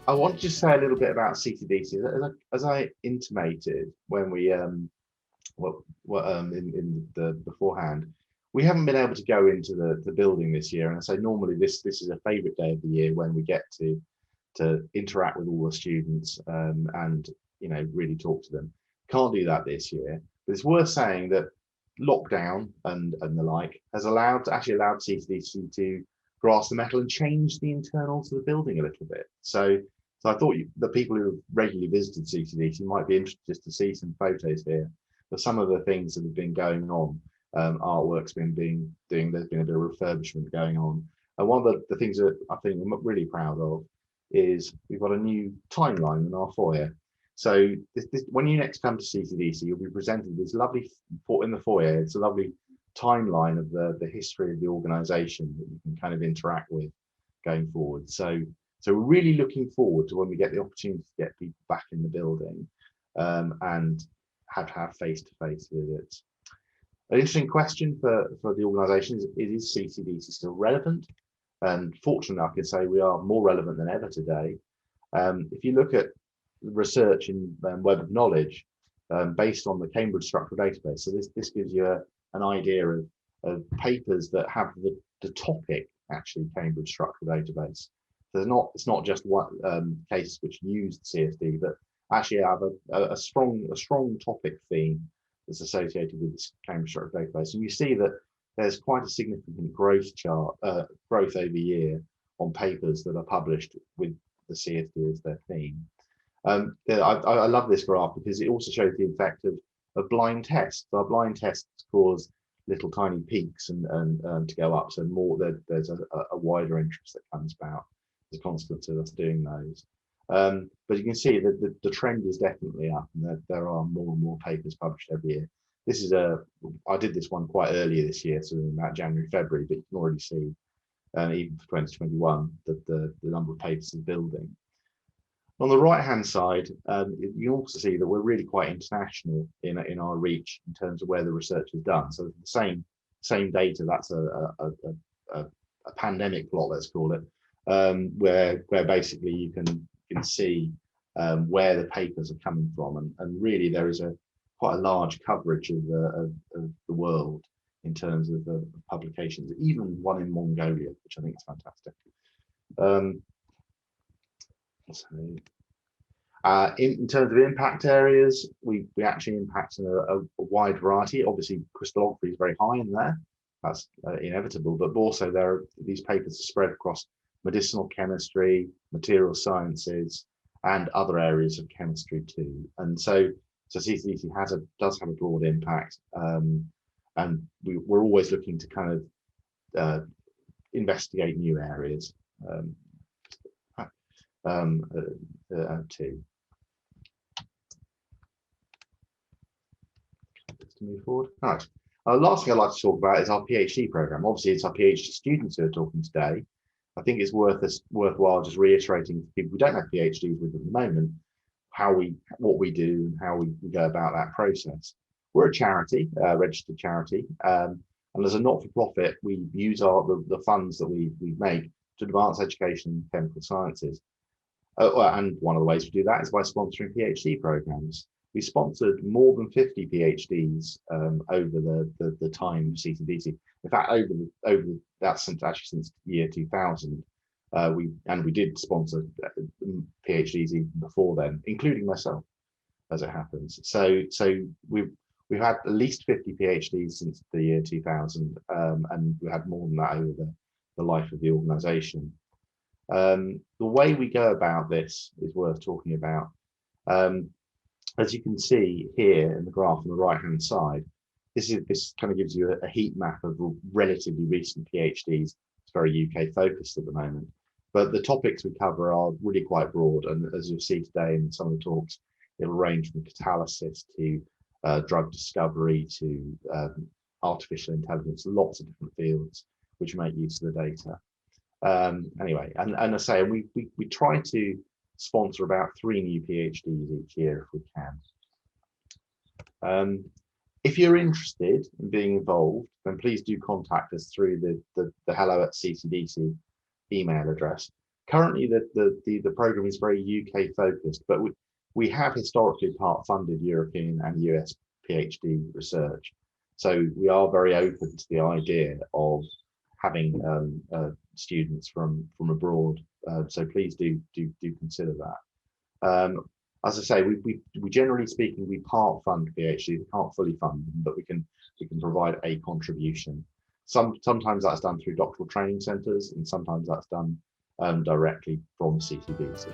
I want to just say a little bit about CCDC. As I intimated when we in the beforehand, we haven't been able to go into the building this year. And I say normally this is a favourite day of the year when we get to interact with all the students and really talk to them. Can't do that this year. But it's worth saying that lockdown and the like has allowed CCDC to grasp the metal and change the internals of the building a little bit. So I thought the people who have regularly visited CCDC might be interested just to see some photos here of some of the things that have been going on. Artwork's been doing. There's been a bit of refurbishment going on. And one of the things that I think I'm really proud of is we've got a new timeline in our foyer. So when you next come to CCDC, you'll be presented with this lovely, in the foyer, it's a lovely timeline of the history of the organisation that you can kind of interact with going forward. So we're really looking forward to when we get the opportunity to get people back in the building and have face-to-face visits. An interesting question for the organisation is CCDC still relevant? And fortunately, I can say we are more relevant than ever today. If you look at research in Web of Knowledge based on the Cambridge Structural Database, so this gives you an idea of papers that have the topic actually Cambridge Structural Database. So it's not just what cases which use CSD, but actually have a strong topic theme that's associated with this Cambridge Structural Database. And you see that there's quite a significant growth over year on papers that are published with the CSD as their theme. I love this graph because it also shows the effect of blind tests. Our blind tests cause little tiny peaks and to go up, so there's a wider interest that comes about as a consequence of us doing those. But you can see that the trend is definitely up, and that there are more and more papers published every year. I did this one quite earlier this year, so in about January, February, but you can already see, even for 2021, that the number of papers is building. On the right-hand side, you also see that we're really quite international in our reach in terms of where the research is done. So the same data, that's a pandemic plot, let's call it, where basically you can see where the papers are coming from, and really there is quite a large coverage of the world in terms of the publications, even one in Mongolia, which I think is fantastic. In terms of impact areas, we actually impact a wide variety. Obviously, crystallography is very high in there. That's inevitable, but also these papers are spread across medicinal chemistry, material sciences, and other areas of chemistry too. And so CCDC does have a broad impact, and we're always looking to kind of investigate new areas too. Just to move forward. All right. Last thing I'd like to talk about is our PhD program. Obviously, it's our PhD students who are talking today. I think it's worthwhile just reiterating for people who don't have PhDs with at the moment what we do and how we go about that process. We're a charity, registered charity, and as a not-for-profit, we use the funds that we make to advance education in chemical sciences. And one of the ways we do that is by sponsoring PhD programs. We sponsored more than 50 PhDs over the time of CCDC. In fact, since the year 2000. We did sponsor PhDs even before then, including myself, as it happens. So we've had at least 50 PhDs since the year 2000, and we had more than that over the life of the organisation. The way we go about this is worth talking about. As you can see here in the graph on the right-hand side, this kind of gives you a heat map of relatively recent PhDs. It's very UK focused at the moment, but the topics we cover are really quite broad. And as you'll see today in some of the talks, it'll range from catalysis to drug discovery to artificial intelligence, lots of different fields which make use of the data. Anyway, and I say, we try to sponsor about 3 new PhDs each year if we can. If you're interested in being involved, then please do contact us through the hello@ccdc email address. Currently, the program is very UK focused, but we have historically part funded European and US PhD research. So we are very open to the idea of having students from abroad. So please do consider that. As I say, we generally speaking, we part fund PhD. We can't fully fund them, but we can provide a contribution. Sometimes that's done through doctoral training centres, and sometimes that's done directly from CCDC.